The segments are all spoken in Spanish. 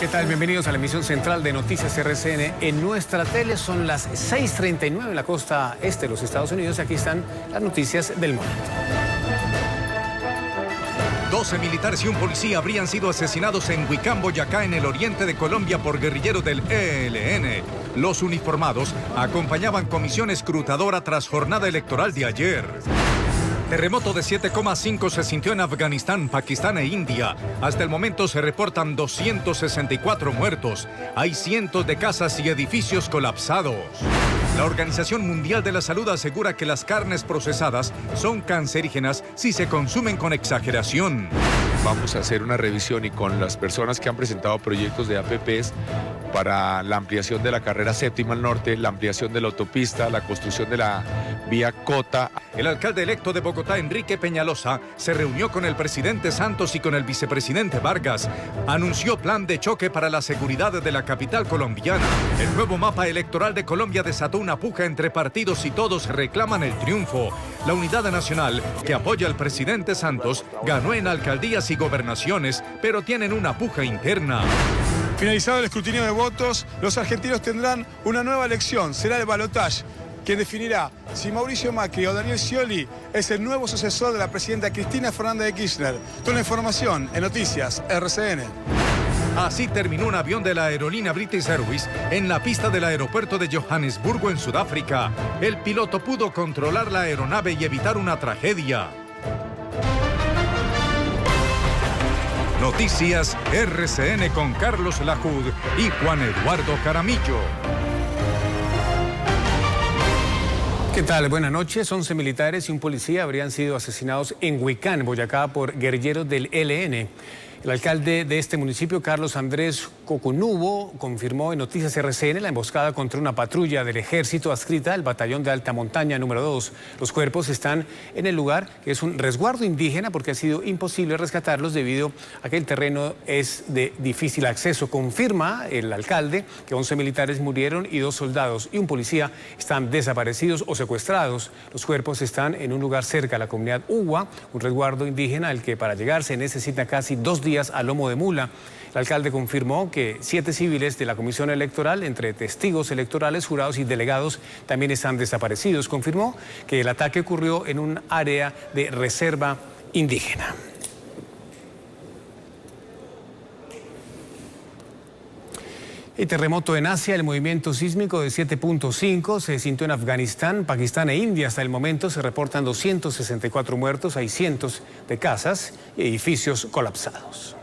¿Qué tal? Bienvenidos a la emisión central de Noticias RCN. En nuestra tele son las 6:39 en la costa este de los Estados Unidos. Aquí están las noticias del momento. 12 militares y un policía habrían sido asesinados en Huicán, Boyacá, en el oriente de Colombia por guerrilleros del ELN. Los uniformados acompañaban comisión escrutadora tras jornada electoral de ayer. Terremoto de 7,5 se sintió en Afganistán, Pakistán e India. Hasta el momento se reportan 264 muertos. Hay cientos de casas y edificios colapsados. La Organización Mundial de la Salud asegura que las carnes procesadas son cancerígenas si se consumen con exageración. Vamos a hacer una revisión y con las personas que han presentado proyectos de APPs para la ampliación de la carrera séptima al norte, la ampliación de la autopista, la construcción de la vía Cota. El alcalde electo de Bogotá, Enrique Peñalosa, se reunió con el presidente Santos y con el vicepresidente Vargas. Anunció plan de choque para la seguridad de la capital colombiana. El nuevo mapa electoral de Colombia desató una puja entre partidos y todos reclaman el triunfo. La Unidad Nacional, que apoya al presidente Santos, ganó en alcaldías y gobernaciones, pero tienen una puja interna. Finalizado el escrutinio de votos, los argentinos tendrán una nueva elección. Será el balotaje, quien definirá si Mauricio Macri o Daniel Scioli es el nuevo sucesor de la presidenta Cristina Fernández de Kirchner. Toda la información en Noticias RCN. Así terminó un avión de la aerolínea British Airways en la pista del aeropuerto de Johannesburgo, en Sudáfrica. El piloto pudo controlar la aeronave y evitar una tragedia. Noticias RCN con Carlos Lajud y Juan Eduardo Jaramillo. ¿Qué tal? Buenas noches. 11 militares y un policía habrían sido asesinados en Huicán, Boyacá, por guerrilleros del ELN. El alcalde de este municipio, Carlos Andrés Coconubo, confirmó en Noticias RCN la emboscada contra una patrulla del ejército adscrita al batallón de alta montaña número 2. Los cuerpos están en el lugar, que es un resguardo indígena, porque ha sido imposible rescatarlos debido a que el terreno es de difícil acceso. Confirma el alcalde que 11 militares murieron y 2 soldados y un policía están desaparecidos o secuestrados. Los cuerpos están en un lugar cerca a la comunidad Uwa, un resguardo indígena al que para llegar se necesita casi 2 días a lomo de mula. El alcalde confirmó que 7 civiles de la comisión electoral, entre testigos electorales, jurados y delegados, también están desaparecidos. Confirmó que el ataque ocurrió en un área de reserva indígena. El terremoto en Asia, el movimiento sísmico de 7.5 se sintió en Afganistán, Pakistán e India. Hasta el momento se reportan 264 muertos, hay cientos de casas y edificios colapsados.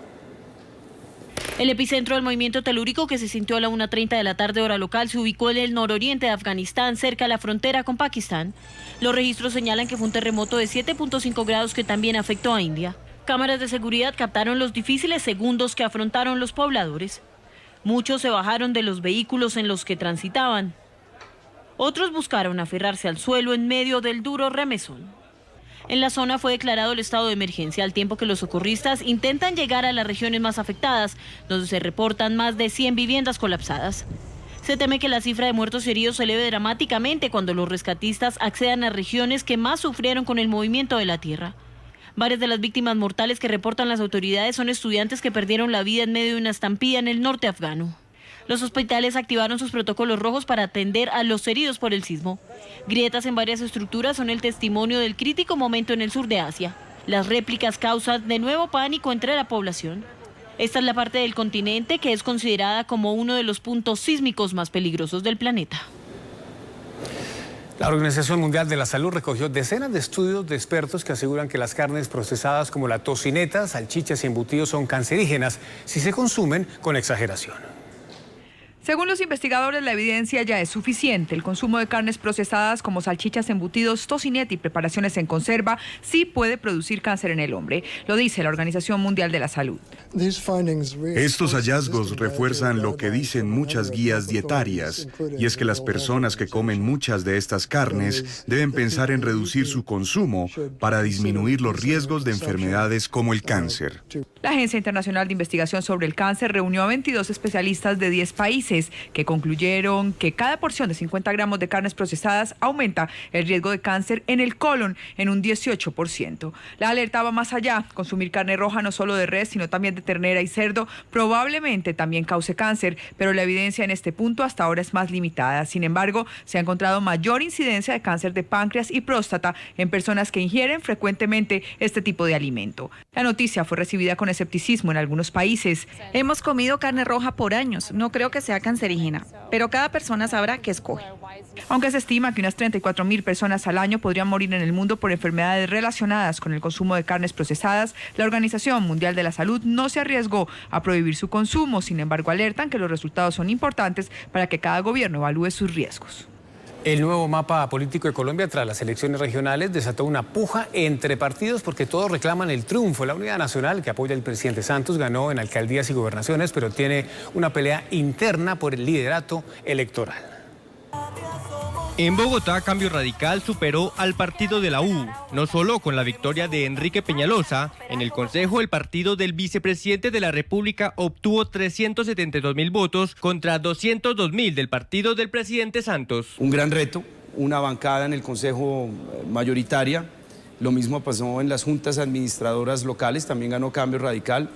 El epicentro del movimiento telúrico, que se sintió a la 1:30 de la tarde hora local, se ubicó en el nororiente de Afganistán, cerca de la frontera con Pakistán. Los registros señalan que fue un terremoto de 7.5 grados que también afectó a India. Cámaras de seguridad captaron los difíciles segundos que afrontaron los pobladores. Muchos se bajaron de los vehículos en los que transitaban. Otros buscaron aferrarse al suelo en medio del duro remesón. En la zona fue declarado el estado de emergencia, al tiempo que los socorristas intentan llegar a las regiones más afectadas, donde se reportan más de 100 viviendas colapsadas. Se teme que la cifra de muertos y heridos se eleve dramáticamente cuando los rescatistas accedan a regiones que más sufrieron con el movimiento de la tierra. Varias de las víctimas mortales que reportan las autoridades son estudiantes que perdieron la vida en medio de una estampida en el norte afgano. Los hospitales activaron sus protocolos rojos para atender a los heridos por el sismo. Grietas en varias estructuras son el testimonio del crítico momento en el sur de Asia. Las réplicas causan de nuevo pánico entre la población. Esta es la parte del continente que es considerada como uno de los puntos sísmicos más peligrosos del planeta. La Organización Mundial de la Salud recogió decenas de estudios de expertos que aseguran que las carnes procesadas como la tocineta, salchichas y embutidos son cancerígenas si se consumen con exageración. Según los investigadores, la evidencia ya es suficiente. El consumo de carnes procesadas como salchichas, embutidos, tocineta y preparaciones en conserva sí puede producir cáncer en el hombre. Lo dice la Organización Mundial de la Salud. Estos hallazgos refuerzan lo que dicen muchas guías dietarias, y es que las personas que comen muchas de estas carnes deben pensar en reducir su consumo para disminuir los riesgos de enfermedades como el cáncer. La Agencia Internacional de Investigación sobre el Cáncer reunió a 22 especialistas de 10 países. países que concluyeron que cada porción de 50 gramos de carnes procesadas aumenta el riesgo de cáncer en el colon en un 18%. La alerta va más allá. Consumir carne roja no solo de res, sino también de ternera y cerdo probablemente también cause cáncer, pero la evidencia en este punto hasta ahora es más limitada. Sin embargo, se ha encontrado mayor incidencia de cáncer de páncreas y próstata en personas que ingieren frecuentemente este tipo de alimento. La noticia fue recibida con escepticismo en algunos países. Hemos comido carne roja por años, no creo que sea cancerígena, pero cada persona sabrá qué escoge. Aunque se estima que unas 34.000 personas al año podrían morir en el mundo por enfermedades relacionadas con el consumo de carnes procesadas, la Organización Mundial de la Salud no se arriesgó a prohibir su consumo. Sin embargo, alertan que los resultados son importantes para que cada gobierno evalúe sus riesgos. El nuevo mapa político de Colombia tras las elecciones regionales desató una puja entre partidos porque todos reclaman el triunfo. La Unidad Nacional, que apoya al presidente Santos, ganó en alcaldías y gobernaciones, pero tiene una pelea interna por el liderato electoral. En Bogotá, Cambio Radical superó al partido de la U, no solo con la victoria de Enrique Peñalosa. En el Consejo, el partido del vicepresidente de la República obtuvo 372.000 votos contra 202.000 del partido del presidente Santos. Un gran reto, una bancada en el Consejo mayoritaria. Lo mismo pasó en las juntas administradoras locales, también ganó Cambio Radical.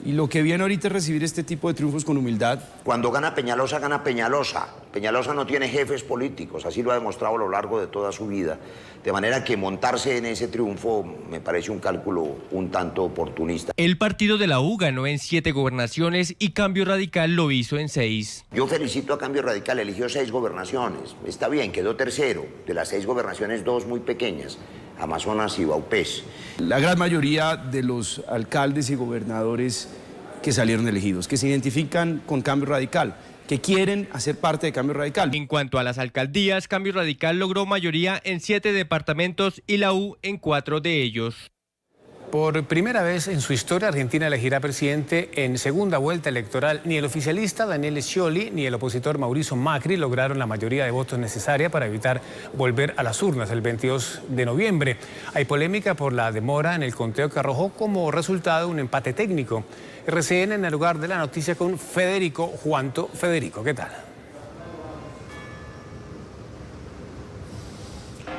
Y lo que viene ahorita es recibir este tipo de triunfos con humildad. Cuando gana Peñalosa, gana Peñalosa. Peñalosa no tiene jefes políticos, así lo ha demostrado a lo largo de toda su vida. De manera que montarse en ese triunfo me parece un cálculo un tanto oportunista. El partido de la U ganó en 7 gobernaciones y Cambio Radical lo hizo en 6. Yo felicito a Cambio Radical, eligió 6 gobernaciones. Está bien, quedó tercero. De las 6 gobernaciones, 2 muy pequeñas, Amazonas y Vaupés. La gran mayoría de los alcaldes y gobernadores que salieron elegidos, que se identifican con Cambio Radical, que quieren hacer parte de Cambio Radical. En cuanto a las alcaldías, Cambio Radical logró mayoría en 7 departamentos y la U en 4 de ellos. Por primera vez en su historia, Argentina elegirá presidente en segunda vuelta electoral. Ni el oficialista Daniel Scioli ni el opositor Mauricio Macri lograron la mayoría de votos necesaria para evitar volver a las urnas el 22 de noviembre. Hay polémica por la demora en el conteo que arrojó como resultado un empate técnico. RCN en el lugar de la noticia con Federico Juanto. Federico, ¿qué tal?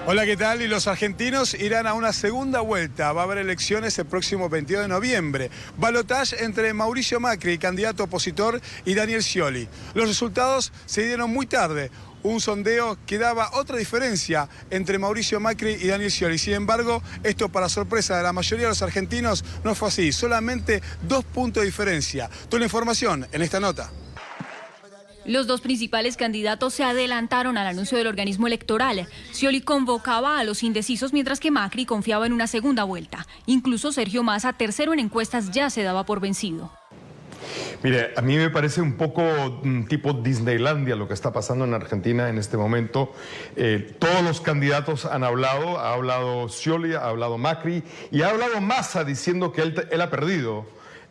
Hola, ¿qué tal? Y los argentinos irán a una segunda vuelta. Va a haber elecciones el próximo 22 de noviembre. Balotaje entre Mauricio Macri, candidato opositor, y Daniel Scioli. Los resultados se dieron muy tarde. Un sondeo que daba otra diferencia entre Mauricio Macri y Daniel Scioli. Sin embargo, esto para sorpresa de la mayoría de los argentinos no fue así. Solamente 2 puntos de diferencia. Toda la información en esta nota. Los dos principales candidatos se adelantaron al anuncio del organismo electoral. Scioli convocaba a los indecisos, mientras que Macri confiaba en una segunda vuelta. Incluso Sergio Massa, tercero en encuestas, ya se daba por vencido. Mire, a mí me parece un poco tipo Disneylandia lo que está pasando en Argentina en este momento. Todos los candidatos han hablado, ha hablado Scioli, ha hablado Macri y ha hablado Massa diciendo que él ha perdido.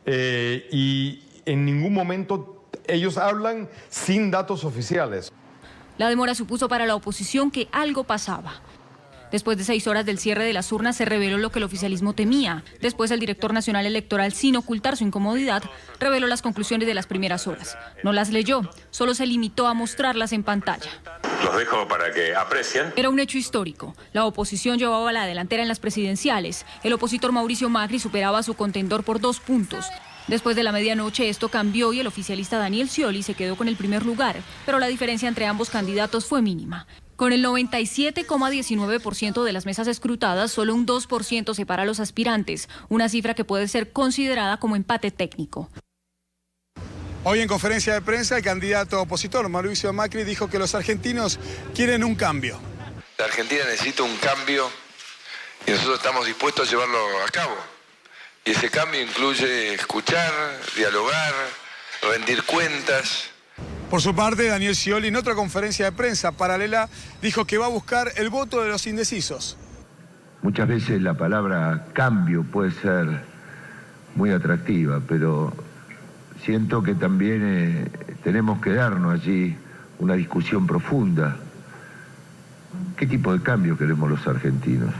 Y en ningún momento ellos hablan sin datos oficiales. La demora supuso para la oposición que algo pasaba. Después de 6 horas del cierre de las urnas se reveló lo que el oficialismo temía. Después el director nacional electoral, sin ocultar su incomodidad, reveló las conclusiones de las primeras horas. No las leyó, solo se limitó a mostrarlas en pantalla. Los dejo para que aprecien. Era un hecho histórico. La oposición llevaba la delantera en las presidenciales. El opositor Mauricio Macri superaba a su contendor por 2 puntos. Después de la medianoche esto cambió y el oficialista Daniel Scioli se quedó con el primer lugar, pero la diferencia entre ambos candidatos fue mínima. Con el 97,19% de las mesas escrutadas, solo un 2% separa a los aspirantes, una cifra que puede ser considerada como empate técnico. Hoy en conferencia de prensa, el candidato opositor Mauricio Macri dijo que los argentinos quieren un cambio. La Argentina necesita un cambio y nosotros estamos dispuestos a llevarlo a cabo. Y ese cambio incluye escuchar, dialogar, rendir cuentas. Por su parte, Daniel Scioli, en otra conferencia de prensa paralela, dijo que va a buscar el voto de los indecisos. Muchas veces la palabra cambio puede ser muy atractiva, pero siento que también tenemos que darnos allí una discusión profunda. ¿Qué tipo de cambio queremos los argentinos?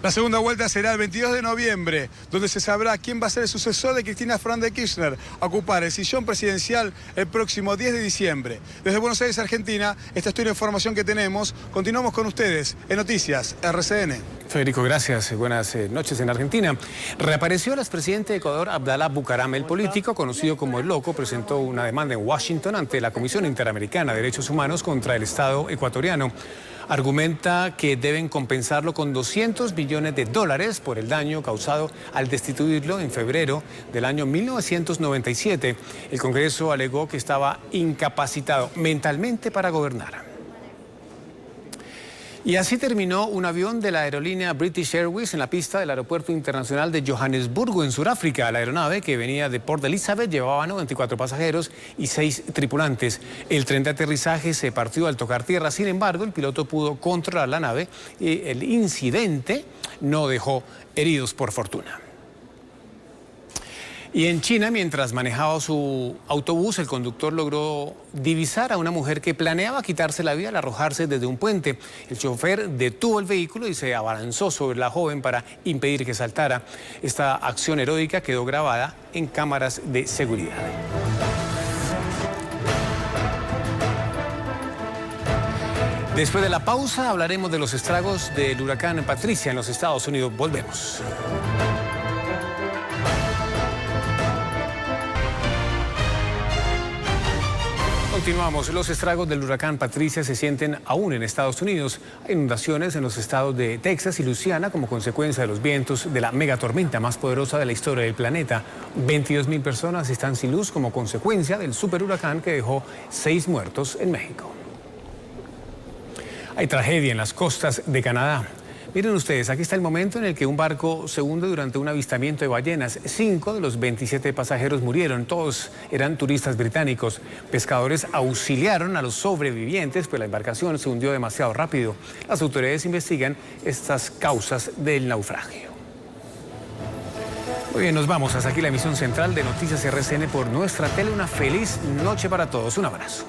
La segunda vuelta será el 22 de noviembre, donde se sabrá quién va a ser el sucesor de Cristina Fernández de Kirchner a ocupar el sillón presidencial el próximo 10 de diciembre. Desde Buenos Aires, Argentina, esta es toda la información que tenemos. Continuamos con ustedes en Noticias RCN. Federico, gracias. Buenas noches en Argentina. Reapareció el expresidente de Ecuador, Abdalá Bucaram. El político, conocido como El Loco, presentó una demanda en Washington ante la Comisión Interamericana de Derechos Humanos contra el Estado ecuatoriano. Argumenta que deben compensarlo con $200 millones por el daño causado al destituirlo en febrero del año 1997. El Congreso alegó que estaba incapacitado mentalmente para gobernar. Y así terminó un avión de la aerolínea British Airways en la pista del Aeropuerto Internacional de Johannesburgo, en Sudáfrica. La aeronave, que venía de Port Elizabeth, llevaba 94 pasajeros y 6 tripulantes. El tren de aterrizaje se partió al tocar tierra. Sin embargo, el piloto pudo controlar la nave y el incidente no dejó heridos, por fortuna. Y en China, mientras manejaba su autobús, el conductor logró divisar a una mujer que planeaba quitarse la vida al arrojarse desde un puente. El chofer detuvo el vehículo y se abalanzó sobre la joven para impedir que saltara. Esta acción heroica quedó grabada en cámaras de seguridad. Después de la pausa hablaremos de los estragos del huracán Patricia en los Estados Unidos. Volvemos. Continuamos. Los estragos del huracán Patricia se sienten aún en Estados Unidos. Hay inundaciones en los estados de Texas y Luisiana como consecuencia de los vientos de la megatormenta más poderosa de la historia del planeta. 22.000 personas están sin luz como consecuencia del superhuracán que dejó 6 muertos en México. Hay tragedia en las costas de Canadá. Miren ustedes, aquí está el momento en el que un barco se hunde durante un avistamiento de ballenas. 5 de los 27 pasajeros murieron, todos eran turistas británicos. Pescadores auxiliaron a los sobrevivientes, pues la embarcación se hundió demasiado rápido. Las autoridades investigan estas causas del naufragio. Muy bien, nos vamos. Hasta aquí la emisión central de Noticias RCN por nuestra tele. Una feliz noche para todos. Un abrazo.